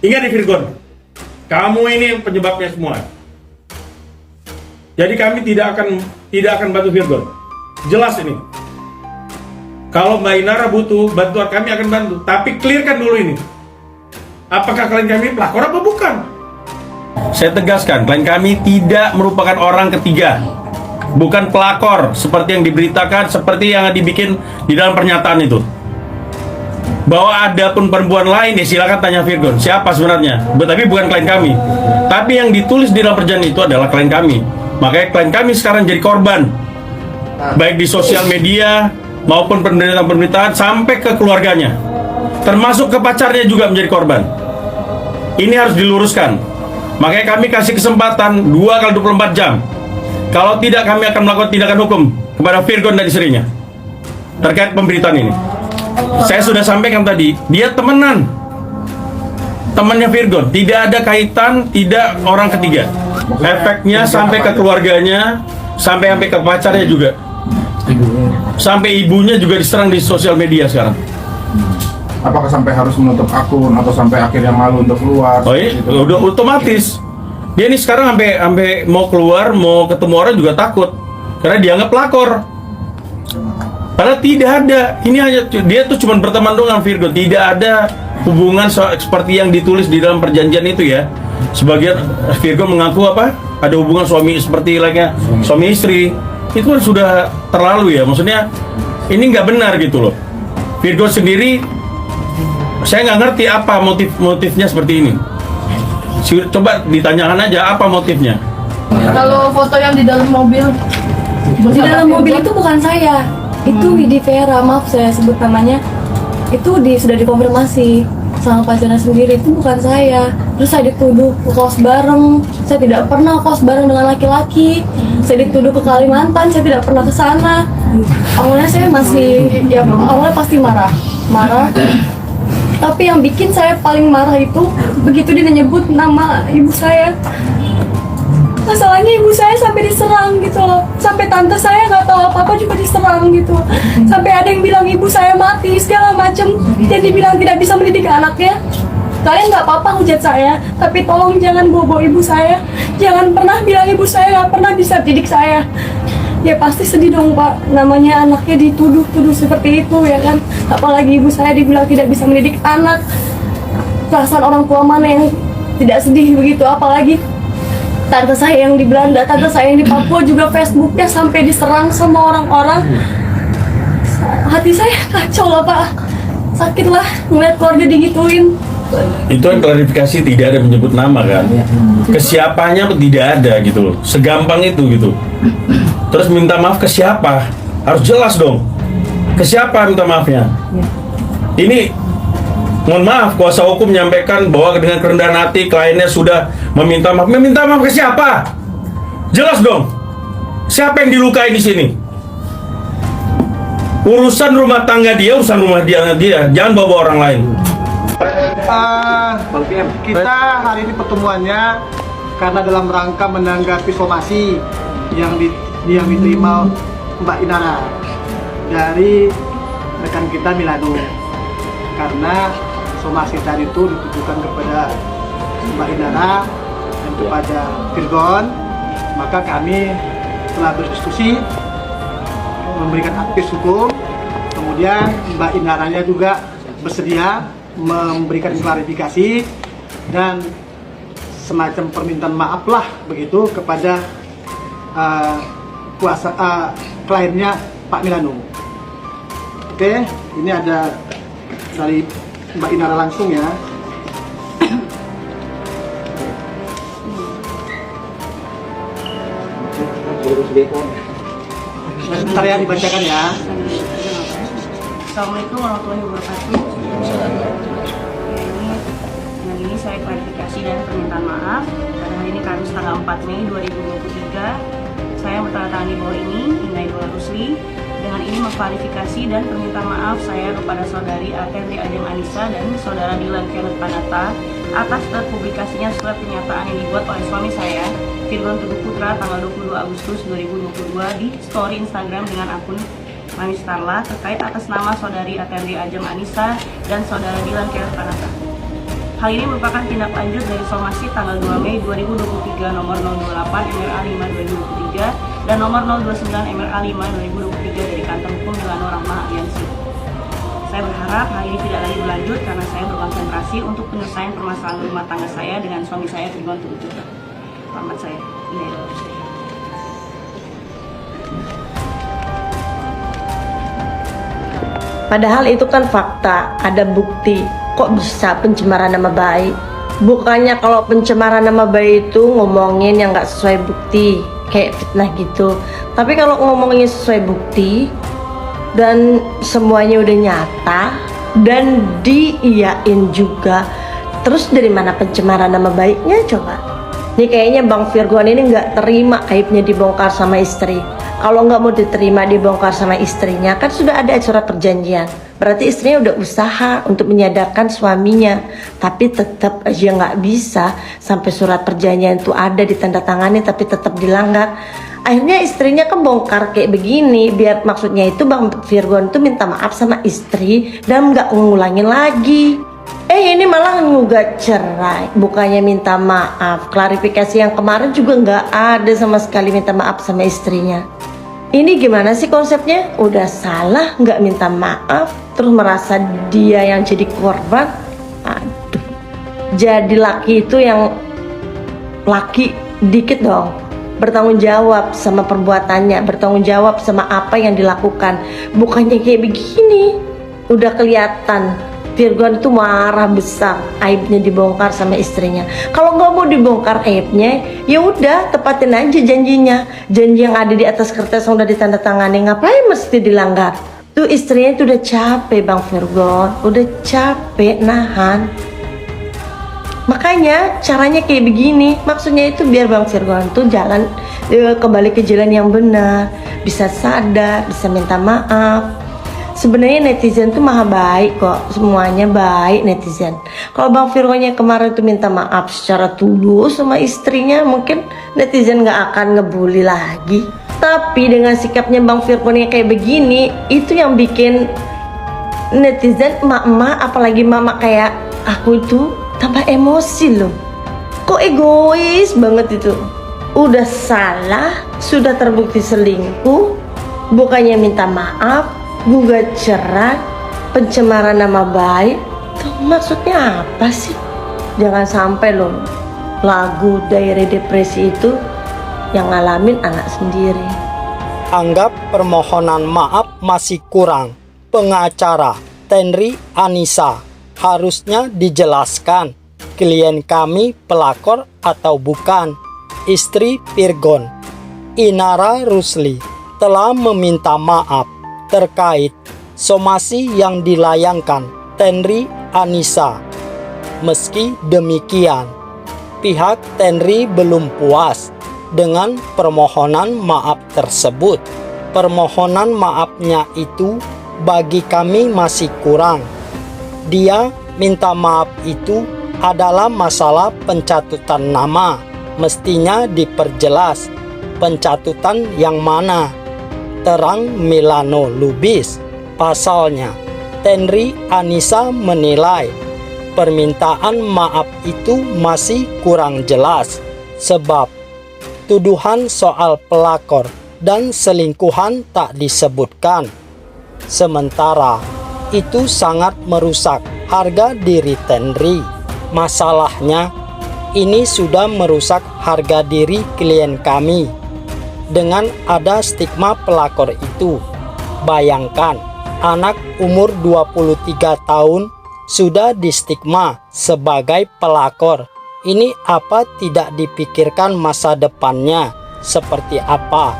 Ingat nih Virgon, kamu ini penyebabnya semua. Jadi kami tidak akan bantu Virgon. Jelas ini. Kalau Mbak Inara butuh bantuan, kami akan bantu. Tapi clearkan dulu ini. Apakah klien kami pelakor apa bukan? Saya tegaskan, klien kami tidak merupakan orang ketiga. Bukan pelakor seperti yang diberitakan, seperti yang dibikin di dalam pernyataan itu. Bahwa ada pun perempuan lain, ya silakan tanya Virgon siapa sebenarnya. Tapi bukan klien kami. Tapi yang ditulis di dalam perjanjian itu adalah klien kami. Makanya klien kami sekarang jadi korban, baik di sosial media maupun pemberitaan sampai ke keluarganya, termasuk ke pacarnya juga menjadi korban. Ini harus diluruskan. Makanya kami kasih kesempatan 2x24 jam. Kalau tidak, kami akan melakukan tindakan hukum kepada Virgon dan istrinya terkait pemberitaan ini. Saya sudah sampaikan tadi, dia temenan, temannya Virgon, tidak ada kaitan, tidak orang ketiga. Efeknya sampai ke keluarganya, sampai ke pacarnya juga, sampai ibunya juga diserang di sosial media sekarang. Apakah sampai harus menutup akun atau sampai akhirnya malu untuk keluar? Oh iya, udah otomatis. Dia ini sekarang sampai mau keluar, mau ketemu orang juga takut karena dianggap pelakor. Padahal tidak ada. Ini hanya dia tuh cuma berteman doang Virgo, tidak ada hubungan seperti yang ditulis di dalam perjanjian itu ya. Sebagian Virgo mengaku apa? Ada hubungan suami seperti lainnya, suami istri. Itu kan sudah terlalu ya. Maksudnya ini nggak benar gitu loh. Virgo sendiri, saya nggak ngerti apa motifnya seperti ini. Coba ditanyakan aja apa motifnya. Kalau foto yang di dalam mobil, itu bukan saya, itu Widi Vera, maaf saya sebut namanya. Itu sudah dikonfirmasi sama pacarnya sendiri, itu bukan saya. Terus saya dituduh kos bareng, saya tidak pernah kos bareng dengan laki-laki. Saya dituduh ke Kalimantan, saya tidak pernah ke sana. Awalnya saya awalnya pasti marah. Tapi yang bikin saya paling marah itu begitu dia nyebut nama ibu saya. Masalahnya ibu saya sampai diserang gitu loh. Sampai tante saya nggak tahu apa-apa juga diserang gitu. Sampai ada yang bilang ibu saya mati segala macem. Dan dibilang tidak bisa mendidik anaknya. Kalian nggak apa-apa hujat saya, tapi tolong jangan bobo ibu saya. Jangan pernah bilang ibu saya nggak pernah bisa didik saya. Ya pasti sedih dong Pak, namanya anaknya dituduh seperti itu ya kan. Apalagi ibu saya dibilang tidak bisa mendidik anak. Perasaan orang tua mana yang tidak sedih begitu, apalagi tante saya yang di Belanda, tante saya yang di Papua juga Facebooknya sampai diserang sama orang-orang. Hati saya kacau lah Pak, sakit lah ngeliat keluarga digituin. Itu yang klarifikasi tidak ada menyebut nama kan, kesiapannya tidak ada gitu loh, segampang itu gitu. Terus minta maaf ke siapa? Harus jelas dong. Ke siapa minta maafnya? Ini, mohon maaf, kuasa hukum menyampaikan bahwa dengan kerendahan hati kliennya sudah meminta maaf. Meminta maaf ke siapa? Jelas dong. Siapa yang dilukai di sini? Urusan rumah tangga dia, urusan rumah dia. Jangan bawa orang lain. Kita hari ini pertemuannya karena dalam rangka menanggapi somasi yang diterima Mbak Inara dari rekan kita Milano, karena somasi tadi itu ditujukan kepada Mbak Inara dan kepada Virgon. Maka kami telah berdiskusi memberikan advice hukum, kemudian Mbak Inaranya juga bersedia memberikan klarifikasi dan semacam permintaan maaf lah begitu kepada kliennya Pak Milano. Oke, ini ada dari Mbak Inara langsung ya. Bentar ya, dibacakan ya. Assalamualaikum warahmatullahi wabarakatuh. Ini saya klarifikasi dan permintaan maaf. Pada hari ini Kamis tanggal 4 Mei 2023, saya bertandatangani bahwa ini Inai Dola Rusli. Dengan ini mengklarifikasi dan permintaan maaf saya kepada saudari Atendri Ajeng Anissa dan saudara Dilan Kenneth Panata atas terpublikasinya surat pernyataan yang dibuat oleh suami saya, Virgon Teguh Putra, tanggal 22 Agustus 2022 di story Instagram dengan akun Mami Starla terkait atas nama saudari Atendri Ajeng Anissa dan saudara Dilan Kenneth Panata. Hal ini merupakan tindak lanjut dari somasi tanggal 2 Mei 2023 nomor 028 MRA 5 2023 dan nomor 029 MRA 5 2023 dari Kantor Hukum Milano Rahma Aliansi. Saya berharap hal ini tidak lagi berlanjut karena saya berkonsentrasi untuk penyelesaian permasalahan rumah tangga saya dengan suami saya Firgon Tujuh. Hormat saya, Inai Dua Rusli. Padahal itu kan fakta, ada bukti. Kok bisa pencemaran nama baik? Bukannya kalau pencemaran nama baik itu ngomongin yang nggak sesuai bukti, kayak fitnah gitu. Tapi kalau ngomongin sesuai bukti dan semuanya udah nyata dan diiyain juga, terus dari mana pencemaran nama baiknya coba? Ini kayaknya Bang Firgon ini nggak terima aibnya dibongkar sama istri. Kalau nggak mau diterima dibongkar sama istrinya, kan sudah ada surat perjanjian. Berarti istrinya udah usaha untuk menyadarkan suaminya, tapi tetap aja nggak bisa sampai surat perjanjian itu ada ditandatangani tapi tetap dilanggar. Akhirnya istrinya kebongkar kayak begini, biar maksudnya itu Bang Firgon itu minta maaf sama istri dan nggak ngulangin lagi. Ini malah ngugat cerai, bukannya minta maaf. Klarifikasi yang kemarin juga nggak ada sama sekali minta maaf sama istrinya. Ini gimana sih konsepnya? Udah salah nggak minta maaf, terus merasa dia yang jadi korban. Aduh, jadi laki itu yang laki dikit dong, bertanggung jawab sama perbuatannya, bertanggung jawab sama apa yang dilakukan. Bukannya kayak begini, udah kelihatan Firgon itu marah besar, aibnya dibongkar sama istrinya. Kalau nggak mau dibongkar aibnya, ya udah tepatin aja janjinya. Janji yang ada di atas kertas yang udah ditandatangani, ngapain mesti dilanggar? Tuh istrinya itu udah capek Bang Firgon, udah capek nahan. Makanya caranya kayak begini, maksudnya itu biar Bang Firgon tuh jalan kembali ke jalan yang benar, bisa sadar, bisa minta maaf. Sebenarnya netizen tuh maha baik kok, semuanya baik netizen. Kalau Bang Firgonnya kemarin tuh minta maaf secara tulus sama istrinya, mungkin netizen nggak akan ngebully lagi. Tapi dengan sikapnya Bang Firgonnya kayak begini, itu yang bikin netizen emak-emak, apalagi mama kayak aku itu tambah emosi loh. Kok egois banget itu? Udah salah, sudah terbukti selingkuh, bukannya minta maaf, gugat cerai, pencemaran nama baik. Tuh maksudnya apa sih? Jangan sampai loh lagu Diary Depresi itu yang ngalamin anak sendiri. Anggap permohonan maaf masih kurang. Pengacara Tenri Anissa, harusnya dijelaskan klien kami pelakor atau bukan. Istri Firgon, Inara Rusli, telah meminta maaf terkait somasi yang dilayangkan Tenri Anissa. Meski demikian, pihak Tenri belum puas dengan permohonan maaf tersebut. Permohonan maafnya itu bagi kami masih kurang. Dia minta maaf itu adalah masalah pencatutan nama. Mestinya diperjelas pencatutan yang mana. Terang Milano Lubis. Pasalnya, Tenri Anissa menilai permintaan maaf itu masih kurang jelas sebab tuduhan soal pelakor dan selingkuhan tak disebutkan. Sementara itu sangat merusak harga diri Tenri. Masalahnya, ini sudah merusak harga diri klien kami. Dengan ada stigma pelakor itu, bayangkan anak umur 23 tahun sudah distigma sebagai pelakor. Ini apa tidak dipikirkan masa depannya seperti apa?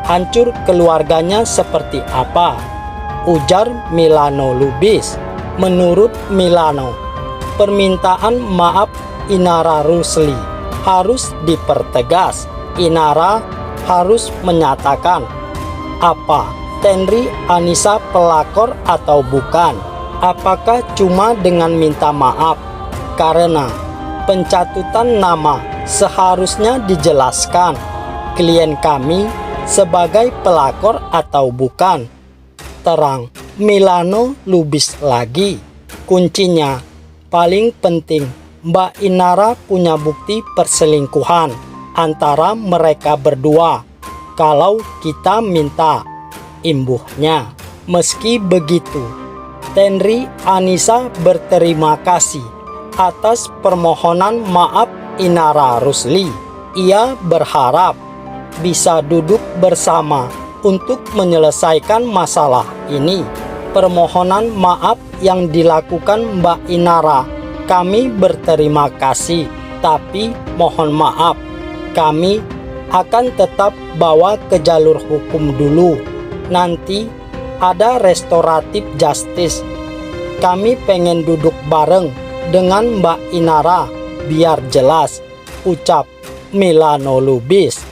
Hancur keluarganya seperti apa? Ujar Milano Lubis. Menurut Milano, permintaan maaf Inara Rusli harus dipertegas. Inara harus menyatakan apa Tenri Anissa pelakor atau bukan. Apakah cuma dengan minta maaf? Karena pencatutan nama seharusnya dijelaskan klien kami sebagai pelakor atau bukan. Terang Milano Lubis lagi. Kuncinya paling penting Mbak Inara punya bukti perselingkuhan antara mereka berdua. Kalau kita minta, imbuhnya. Meski begitu, Tenri Anissa berterima kasih atas permohonan maaf Inara Rusli. Ia berharap bisa duduk bersama untuk menyelesaikan masalah ini. Permohonan maaf yang dilakukan Mbak Inara, kami berterima kasih, tapi mohon maaf, kami akan tetap bawa ke jalur hukum dulu. Nanti ada restoratif justice. Kami pengen duduk bareng dengan Mbak Inara biar jelas, ucap Milano Lubis.